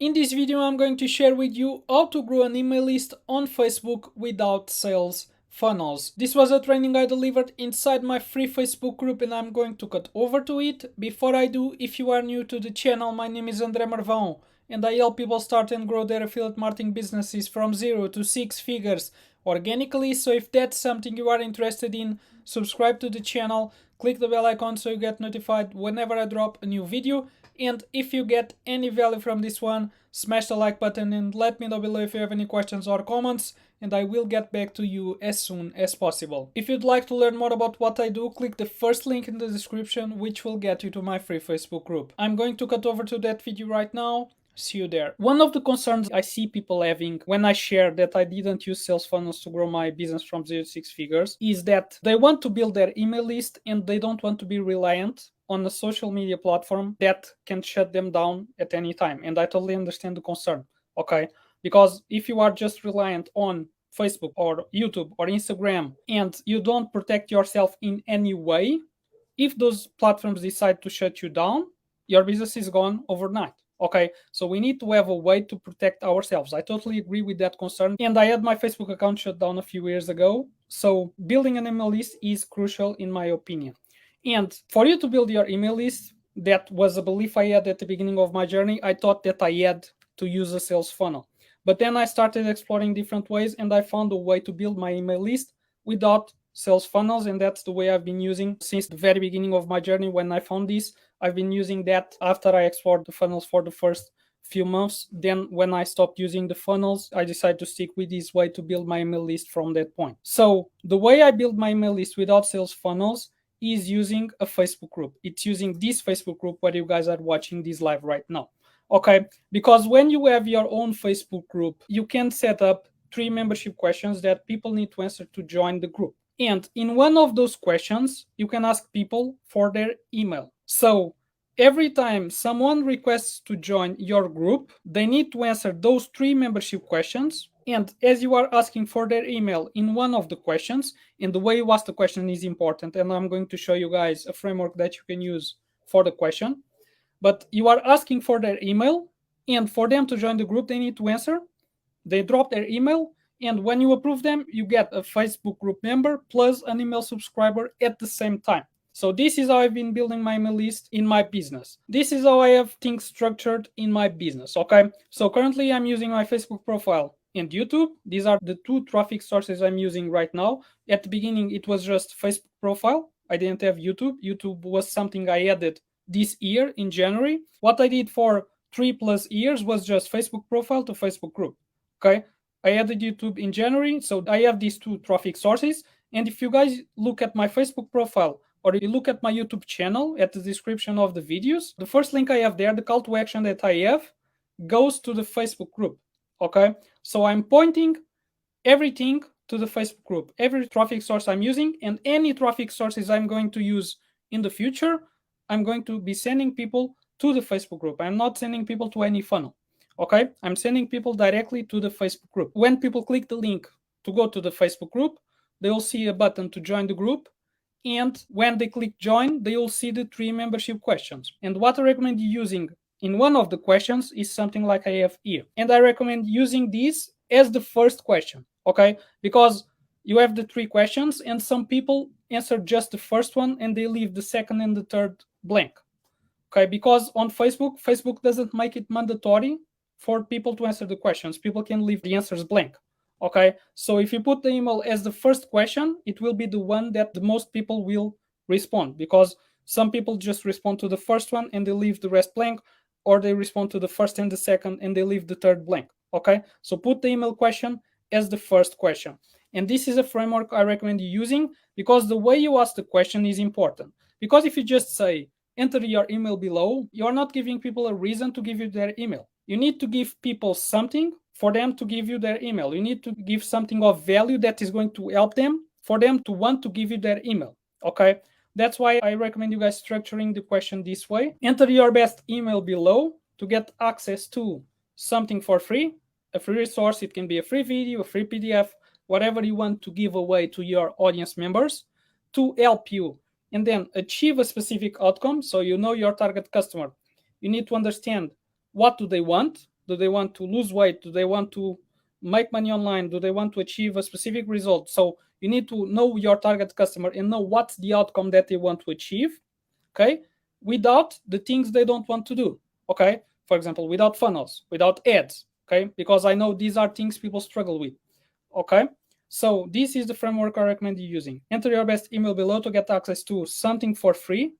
In this video, I'm going to share with you how to grow an email list on Facebook without sales funnels. This was a training I delivered inside my free Facebook group and I'm going to cut over to it. Before I do, if you are new to the channel, my name is André Marvão and I help people start and grow their affiliate marketing businesses from 0 to 6 figures organically. So if that's something you are interested in, subscribe to the channel, click the bell icon so you get notified whenever I drop a new video. And if you get any value from this one, smash the like button and let me know below if you have any questions or comments, and I will get back to you as soon as possible. If you'd like to learn more about what I do, click the first link in the description, which will get you to my free Facebook group. I'm going to cut over to that video right now. See you there. One of the concerns I see people having when I share that I didn't use sales funnels to grow my business from 0 to 6 figures is that they want to build their email list and they don't want to be reliant on a social media platform that can shut them down at any time. And I totally understand the concern, okay? Because if you are just reliant on Facebook or YouTube or Instagram and you don't protect yourself in any way, if those platforms decide to shut you down, your business is gone overnight. Okay, so we need to have a way to protect ourselves. I totally agree with that concern. And I had my Facebook account shut down a few years ago. So building an email list is crucial in my opinion. And for you to build your email list, that was a belief I had at the beginning of my journey. I thought that I had to use a sales funnel. But then I started exploring different ways and I found a way to build my email list without sales funnels. And that's the way I've been using since the very beginning of my journey. When I found this, I've been using that after I explored the funnels for the first few months. Then when I stopped using the funnels, I decided to stick with this way to build my email list from that point. So the way I build my email list without sales funnels is using a Facebook group. It's using this Facebook group where you guys are watching this live right now. Okay, because when you have your own Facebook group, you can set up 3 membership questions that people need to answer to join the group. And in one of those questions, you can ask people for their email. So every time someone requests to join your group, they need to answer those 3 membership questions. And as you are asking for their email in one of the questions, and the way you ask the question is important, and I'm going to show you guys a framework that you can use for the question. But you are asking for their email, and for them to join the group, they need to answer. They drop their email, and when you approve them, you get a Facebook group member plus an email subscriber at the same time. So this is how I've been building my email list in my business. This is how I have things structured in my business, okay? So currently I'm using my Facebook profile and YouTube. These are the 2 traffic sources I'm using right now. At the beginning, it was just Facebook profile. I didn't have YouTube. YouTube was something I added this year in January. What I did for 3+ years was just Facebook profile to Facebook group, okay? I added YouTube in January, so I have these 2 traffic sources. And if you guys look at my Facebook profile, or you look at my YouTube channel at the description of the videos, the first link I have there, the call to action that I have, goes to the Facebook group, okay? So I'm pointing everything to the Facebook group, every traffic source I'm using, and any traffic sources I'm going to use in the future, I'm going to be sending people to the Facebook group. I'm not sending people to any funnel, okay? I'm sending people directly to the Facebook group. When people click the link to go to the Facebook group, they will see a button to join the group. And when they click join, they will see the 3 membership questions. And what I recommend you using in one of the questions is something like I have here. And I recommend using this as the first question, okay? Because you have the 3 questions and some people answer just the first one and they leave the second and the third blank, okay? Because on Facebook doesn't make it mandatory for people to answer the questions. People can leave the answers blank. Okay, so if you put the email as the first question, it will be the one that the most people will respond, because some people just respond to the first one and they leave the rest blank, or they respond to the first and the second and they leave the third blank. Okay, so put the email question as the first question. And this is a framework I recommend you using, because the way you ask the question is important. Because if you just say, enter your email below, you're not giving people a reason to give you their email. You need to give people something for them to give you their email. You need to give something of value that is going to help them for them to want to give you their email, okay? That's why I recommend you guys structuring the question this way. Enter your best email below to get access to something for free, a free resource. It can be a free video, a free PDF, whatever you want to give away to your audience members to help you and then achieve a specific outcome. So you know your target customer. You need to understand what do they want. Do they want to lose weight? Do they want to make money online? Do they want to achieve a specific result? So you need to know your target customer and know what's the outcome that they want to achieve, okay, without the things they don't want to do, okay? For example, without funnels, without ads, okay? Because I know these are things people struggle with, okay? So this is the framework I recommend you using. Enter your best email below to get access to something for free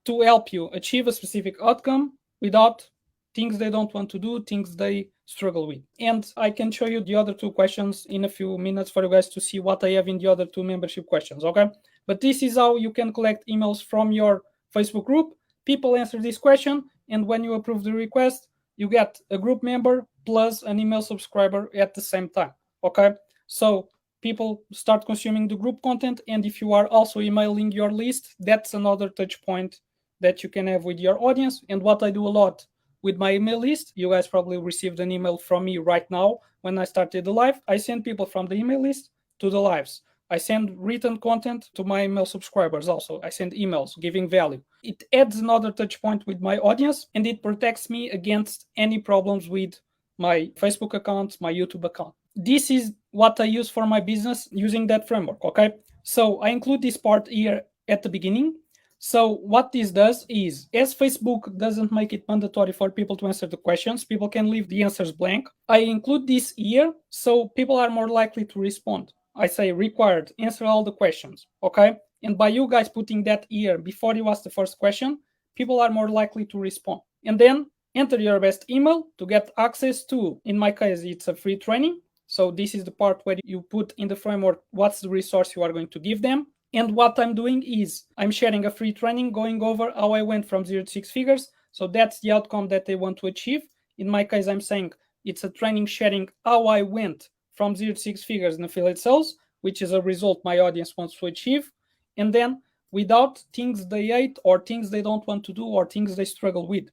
to help you achieve a specific outcome without things they don't want to do, things they struggle with. And I can show you the other two questions in a few minutes for you guys to see what I have in the other two membership questions, okay? But this is how you can collect emails from your Facebook group. People answer this question, and when you approve the request, you get a group member plus an email subscriber at the same time, okay? So people start consuming the group content, and if you are also emailing your list, that's another touch point that you can have with your audience. And what I do a lot with my email list, you guys probably received an email from me right now when I started the live. I send people from the email list to the lives. I send written content to my email subscribers also. I send emails giving value. It adds another touch point with my audience, and it protects me against any problems with my Facebook account, my YouTube account. This is what I use for my business using that framework, okay? So I include this part here at the beginning. So what this does is, as Facebook doesn't make it mandatory for people to answer the questions, people can leave the answers blank. I include this here so people are more likely to respond. I say required, answer all the questions, okay? And by you guys putting that here before you ask the first question, people are more likely to respond. And then enter your best email to get access to, in my case, it's a free training. So this is the part where you put in the framework what's the resource you are going to give them. And what I'm doing is I'm sharing a free training going over how I went from 0 to 6 figures. So that's the outcome that they want to achieve. In my case, I'm saying it's a training sharing how I went from 0 to 6 figures in affiliate sales, which is a result my audience wants to achieve. And then without things they hate or things they don't want to do or things they struggle with.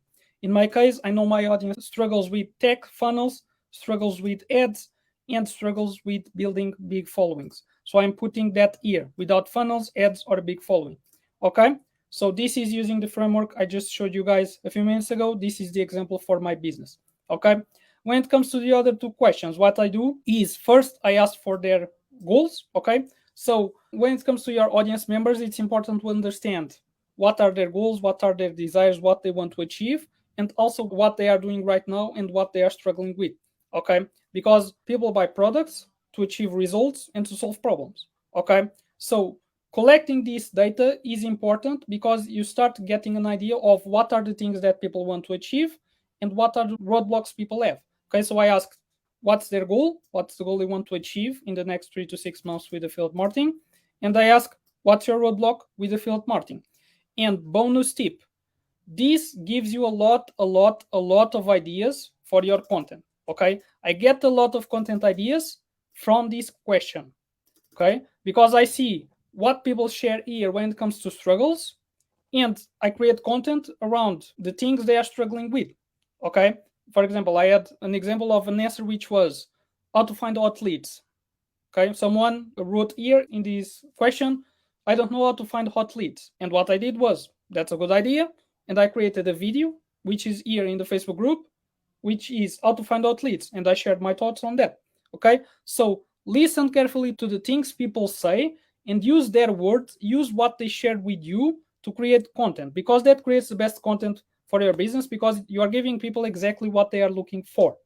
In my case, I know my audience struggles with tech funnels, struggles with ads, and struggles with building big followings. So I'm putting that here without funnels, ads, or a big following. Okay, so this is using the framework I just showed you guys a few minutes ago. This is the example for my business. Okay, when it comes to the other two questions, what I do is first I ask for their goals. Okay, so when it comes to your audience members, it's important to understand what are their goals, what are their desires, what they want to achieve, and also what they are doing right now and what they are struggling with. Okay, because people buy products to achieve results and to solve problems. Okay, so collecting this data is important because you start getting an idea of what are the things that people want to achieve and what are the roadblocks people have. Okay, so I ask what's their goal, what's the goal they want to achieve in the next 3 to 6 months with affiliate marketing, and I ask what's your roadblock with affiliate marketing. And bonus tip, this gives you a lot of ideas for your content. Okay, I get a lot of content ideas from this question. Okay, because I see what people share here when it comes to struggles, and I create content around the things they are struggling with. Okay, for example, I had an example of an answer which was how to find hot leads. Okay, someone wrote here in this question, I don't know how to find hot leads. And what I did was, that's a good idea. And I created a video, which is here in the Facebook group, which is how to find hot leads. And I shared my thoughts on that. Okay, so listen carefully to the things people say and use their words, use what they shared with you to create content, because that creates the best content for your business, because you are giving people exactly what they are looking for.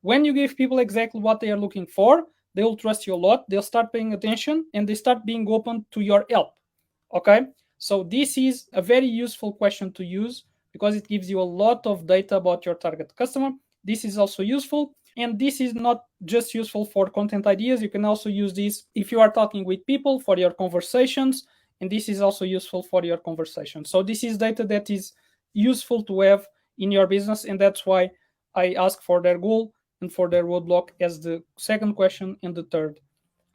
When you give people exactly what they are looking for, they will trust you a lot, they'll start paying attention, and they start being open to your help. Okay, so this is a very useful question to use because it gives you a lot of data about your target customer. This is also useful, and this is not just useful for content ideas. You can also use this if you are talking with people for your conversations, and this is also useful for your conversation. So this is data that is useful to have in your business, and that's why I ask for their goal and for their roadblock as the second question and the third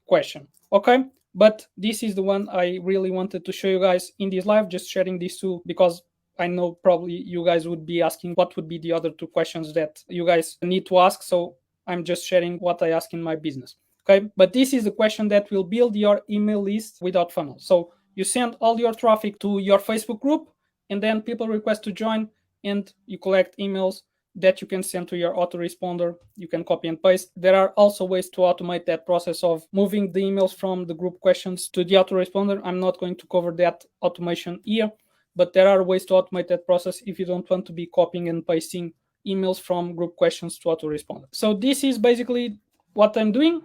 question. Okay, but this is the one I really wanted to show you guys in this live, just sharing these two because I know probably you guys would be asking what would be the other two questions that you guys need to ask. So I'm just sharing what I ask in my business. Okay, but this is the question that will build your email list without funnel. So you send all your traffic to your Facebook group, and then people request to join, and you collect emails that you can send to your autoresponder. You can copy and paste. There are also ways to automate that process of moving the emails from the group questions to the autoresponder. I'm not going to cover that automation here, but there are ways to automate that process if you don't want to be copying and pasting emails from group questions to autoresponder. So this is basically what I'm doing.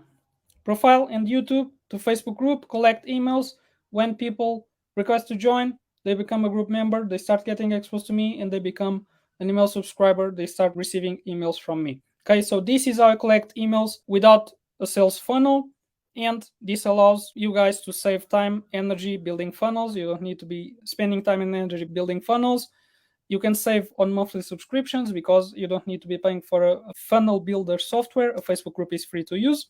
Profile and YouTube to Facebook group, collect emails. When people request to join, they become a group member, they start getting exposed to me, and they become an email subscriber. They start receiving emails from me. Okay, so this is how I collect emails without a sales funnel. And this allows you guys to save time, energy building funnels. You don't need to be spending time and energy building funnels. You can save on monthly subscriptions because you don't need to be paying for a funnel builder software. A Facebook group is free to use.